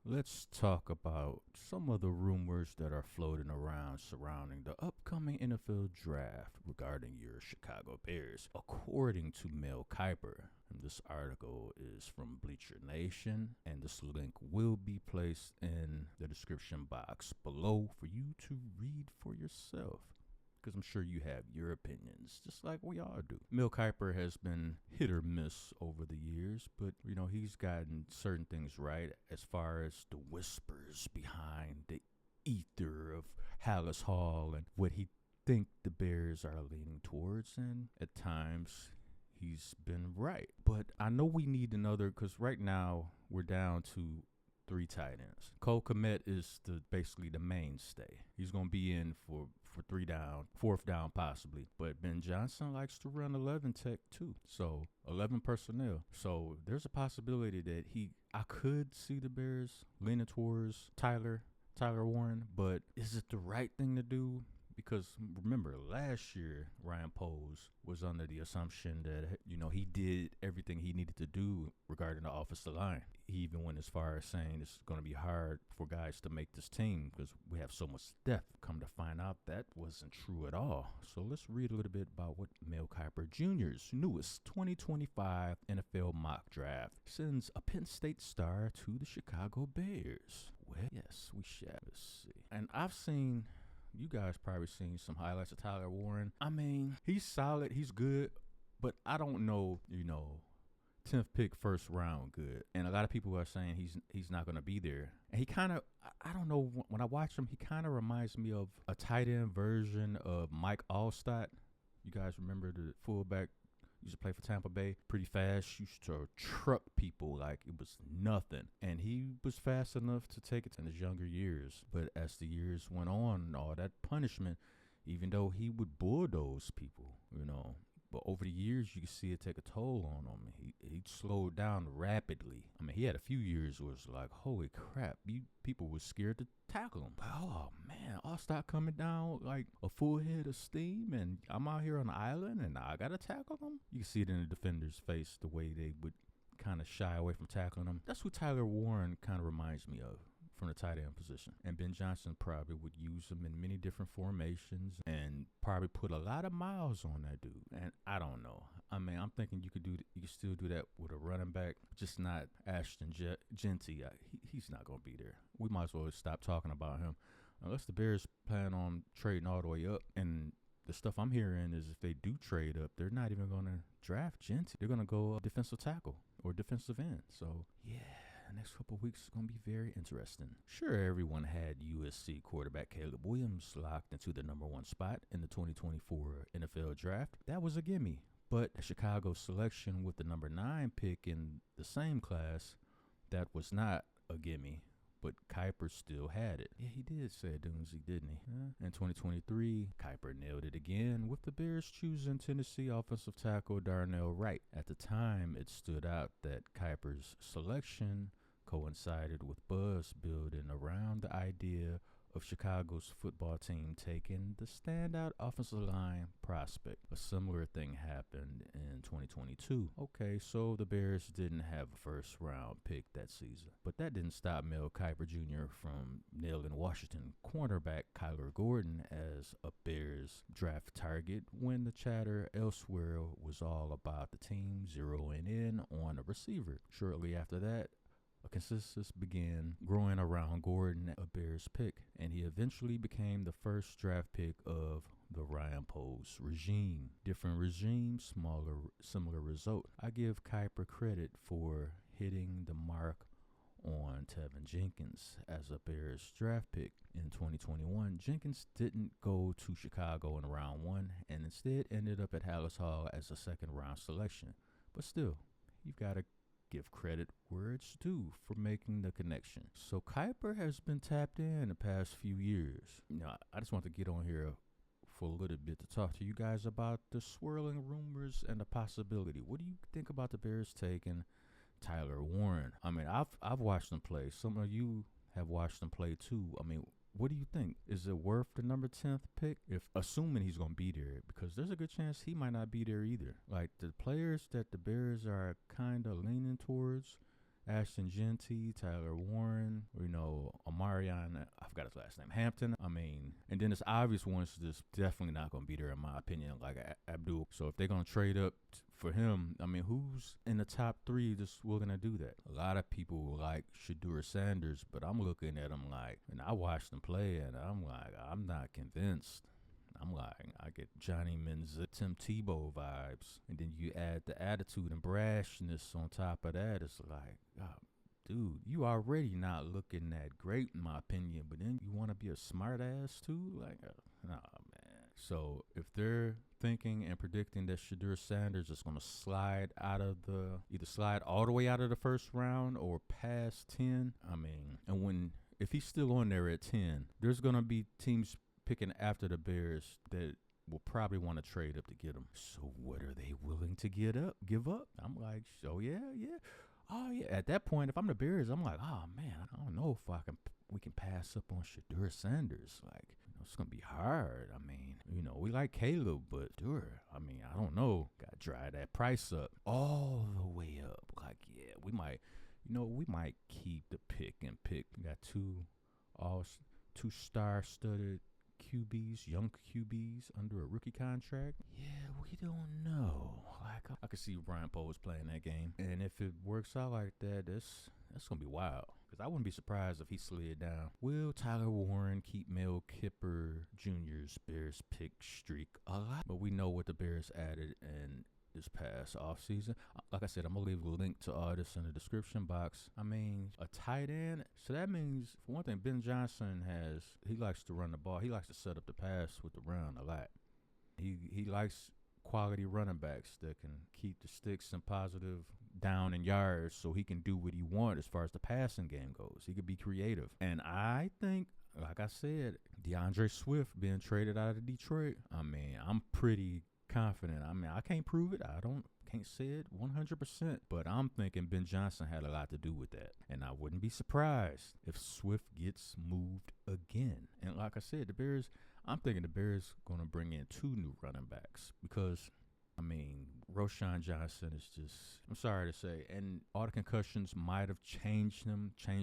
let's talk about some of the rumors that are floating around surrounding the upcoming NFL draft regarding your Chicago Bears. According to Mel Kiper, and this article is from Bleacher Nation, and this link will be placed in the description box below for you to read for yourself, because I'm sure you have your opinions, just like we all do. Mel Kiper has been hit or miss over the years, but he's gotten certain things right as far as the whispers behind the ether of Hallis Hall and what he think the Bears are leaning towards, and at times he's been right. But I know we need another, because right now we're down to 3 tight ends. Cole Kmet is basically the mainstay. He's going to be in for 3 down, 4th down possibly. But Ben Johnson likes to run 11 tech too. So 11 personnel. So there's a possibility that I could see the Bears leaning towards Tyler Warren. But is it the right thing to do? Because remember, last year, Ryan Poles was under the assumption that, he did everything he needed to do regarding the offensive line. He even went as far as saying it's going to be hard for guys to make this team because we have so much depth. Come to find out, that wasn't true at all. So let's read a little bit about what Mel Kiper Jr.'s newest 2025 NFL mock draft sends a Penn State star to the Chicago Bears. Well, yes, we shall. Let's see. And I've seen... You guys probably seen some highlights of Tyler Warren. I mean, he's solid. He's good. But I don't know, 10th pick, 1st round good. And a lot of people are saying he's not going to be there. And he kind of, I don't know, when I watch him, he kind of reminds me of a tight end version of Mike Allstott. You guys remember the fullback? Used to play for Tampa Bay, pretty fast, used to truck people like it was nothing. And he was fast enough to take it in his younger years. But as the years went on, all that punishment, even though he would bulldoze people, but over the years, you can see it take a toll on him. He slowed down rapidly. I mean, he had a few years where it's like, holy crap, people were scared to tackle him. But, oh, man, I'll start coming down like a full head of steam, and I'm out here on the island, and I got to tackle him. You can see it in the defender's face, the way they would kind of shy away from tackling him. That's what Tyler Warren kind of reminds me of from the tight end position. And Ben Johnson probably would use him in many different formations and probably put a lot of miles on that dude. And I don't know. I mean, I'm thinking you could still do that with a running back, just not Ashton Genty. He's not going to be there. We might as well stop talking about him unless the Bears plan on trading all the way up. And the stuff I'm hearing is if they do trade up, they're not even going to draft Genty. They're going to go defensive tackle or defensive end. So, yeah. The next couple of weeks is going to be very interesting. Sure, everyone had USC quarterback Caleb Williams locked into the number 1 spot in the 2024 NFL draft. That was a gimme. But Chicago's selection with the number 9 pick in the same class, that was not a gimme. But Kiper still had it. Yeah, he did say Doonesy, didn't he? In 2023, Kiper nailed it again with the Bears choosing Tennessee offensive tackle Darnell Wright. At the time, it stood out that Kiper's selection coincided with buzz building around the idea of Chicago's football team taking the standout offensive line prospect. A similar thing happened in 2022. Okay, so the Bears didn't have a 1st round pick that season, but that didn't stop Mel Kiper Jr. from nailing Washington cornerback Kyler Gordon as a Bears draft target when the chatter elsewhere was all about the team zeroing in on a receiver. Shortly after that, a consensus began growing around Gordon, a Bears pick, and he eventually became the first draft pick of the Ryan Poles regime. Different regime, similar result. I give Kiper credit for hitting the mark on Tevin Jenkins as a Bears draft pick. In 2021, Jenkins didn't go to Chicago in round 1 and instead ended up at Hallis Hall as a 2nd round selection. But still, you've got to give credit where it's due for making the connection. So Kiper has been tapped in the past few years. I just want to get on here for a little bit to talk to you guys about the swirling rumors and the possibility. What do you think about the Bears taking Tyler Warren? I mean, I've watched him play. Some of you have watched him play too. I mean, what do you think? Is it worth the number 10th pick? If assuming he's going to be there, because there's a good chance he might not be there either. Like the players that the Bears are kind of leaning towards, Ashton Genty, Tyler Warren, Marion, I forgot his last name, Hampton. I mean, and then it's obvious ones just definitely not going to be there in my opinion, like Abdul. So if they're going to trade up for him, I mean, who's in the top 3 just willing to do that? A lot of people like Shedeur Sanders, but I'm looking at him like, and I watched him play, and I'm like, I'm not convinced. I'm like, I get Johnny Manziel, Tim Tebow vibes, and then you add the attitude and brashness on top of that. It's like, oh, dude, you already not looking that great in my opinion, but then you want to be a smart ass too? Like, nah, man. So if they're thinking and predicting that Shedeur Sanders is going to slide out of either slide all the way out of the first round or past 10, I mean, and if he's still on there at 10, there's going to be teams picking after the Bears that will probably want to trade up to get him. So what are they willing to give up? I'm like, oh yeah. Oh yeah. At that point, if I'm the Bears, I'm like, oh man, I don't know if we can pass up on Shedeur Sanders. Like, it's gonna be hard. I mean, we like Caleb, but I mean, I don't know. Got to drive that price up all the way up. Like, yeah, we might keep the pick and pick. We got two star-studded QBs, young QBs under a rookie contract. Yeah, we don't know. Like, I could see Brian Poles playing that game, and if it works out like that, that's gonna be wild. Because I wouldn't be surprised if he slid down. Will Tyler Warren keep Mel Kiper Jr.'s Bears pick streak alive? But we know what the Bears added in this past offseason. Like I said, I'm going to leave a link to all this in the description box. I mean, a tight end. So that means, for one thing, Ben Johnson he likes to run the ball. He likes to set up the pass with the run a lot. He likes quality running backs that can keep the sticks in positive down in yards so he can do what he wants as far as the passing game goes. He could be creative. And I think, like I said, DeAndre Swift being traded out of Detroit, I mean, I'm pretty confident. I mean, I can't prove it. Can't say it 100%, but I'm thinking Ben Johnson had a lot to do with that. And I wouldn't be surprised if Swift gets moved again. And like I said, I'm thinking the Bears going to bring in 2 new running backs because, I mean, Roschon Johnson is just, I'm sorry to say, and all the concussions might have changed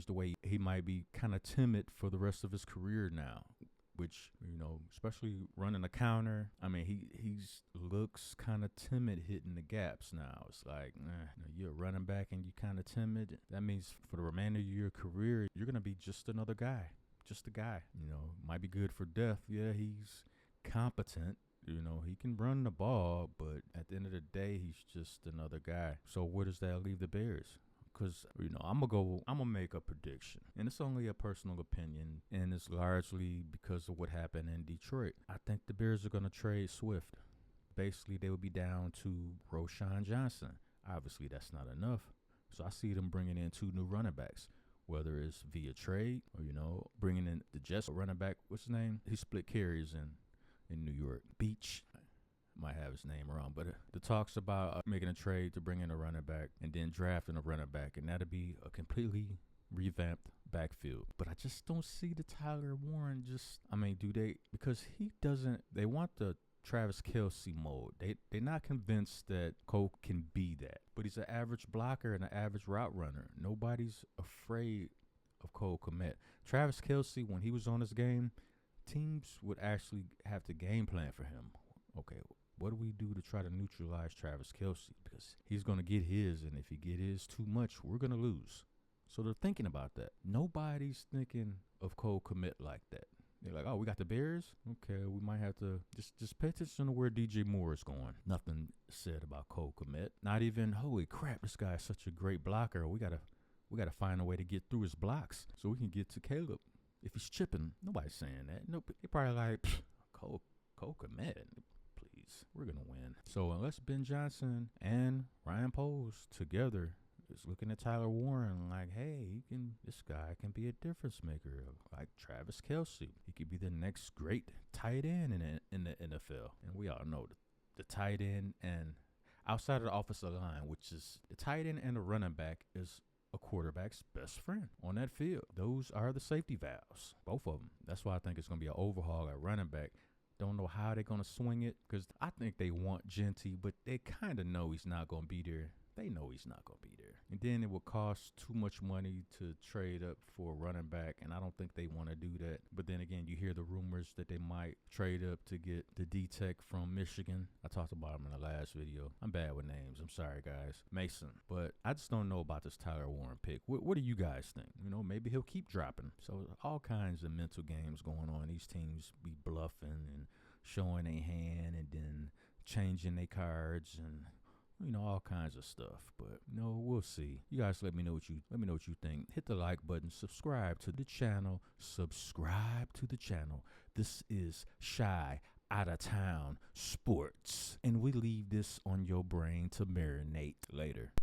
the way he might be kind of timid for the rest of his career now. Which, especially running a counter, I mean, he looks kind of timid hitting the gaps now. It's like, you're a running back and you're kind of timid. That means for the remainder of your career, you're going to be just another guy. Just a guy. Might be good for depth. Yeah, he's competent. He can run the ball, but at the end of the day, he's just another guy. So where does that leave the Bears? Because, I'm going to make a prediction. And it's only a personal opinion. And it's largely because of what happened in Detroit. I think the Bears are going to trade Swift. Basically, they would be down to Roschon Johnson. Obviously, that's not enough. So I see them bringing in 2 new running backs. Whether it's via trade or, bringing in the Jets running back. What's his name? He split carries in New York. Beach. Might have his name wrong, but the talks about making a trade to bring in a running back and then drafting a running back, and that'd be a completely revamped backfield. But I just don't see the Tyler Warren do they? Because they want the Travis Kelce mode. They're not convinced that Cole can be that. But he's an average blocker and an average route runner. Nobody's afraid of Cole Kmet. Travis Kelce, when he was on his game, teams would actually have to game plan for him. Okay, what do we do to try to neutralize Travis Kelce? Because he's going to get his, and if he get his too much, we're going to lose. So they're thinking about that. Nobody's thinking of Cole Kmet like that. They're like, oh, we got the Bears? Okay, we might have to just pay attention to where DJ Moore is going. Nothing said about Cole Kmet. Not even, holy crap, this guy is such a great blocker. We gotta find a way to get through his blocks so we can get to Caleb. If he's chipping, nobody's saying that. Nope. They probably like, Cole Kmet. We're going to win. So unless Ben Johnson and Ryan Poles together is looking at Tyler Warren like, hey, this guy can be a difference maker, like Travis Kelce. He could be the next great tight end in the NFL. And we all know the tight end and outside of the offensive line, which is the tight end and the running back is a quarterback's best friend on that field. Those are the safety valves, both of them. That's why I think it's going to be an overhaul at running back. Don't know how they're going to swing it because I think they want Genty, but they kind of know he's not going to be there. They know he's not going to be there. And then it would cost too much money to trade up for a running back, and I don't think they want to do that. But then again, you hear the rumors that they might trade up to get the D-Tech from Michigan. I talked about him in the last video. I'm bad with names. I'm sorry, guys. Mason. But I just don't know about this Tyler Warren pick. What do you guys think? You know, maybe he'll keep dropping. So all kinds of mental games going on. These teams be bluffing and showing a hand and then changing their cards and all kinds of stuff. But we'll see. You guys let me know what you think. Hit the like button, subscribe to the channel. This is Shy Out of Town Sports. And we leave this on your brain to marinate later.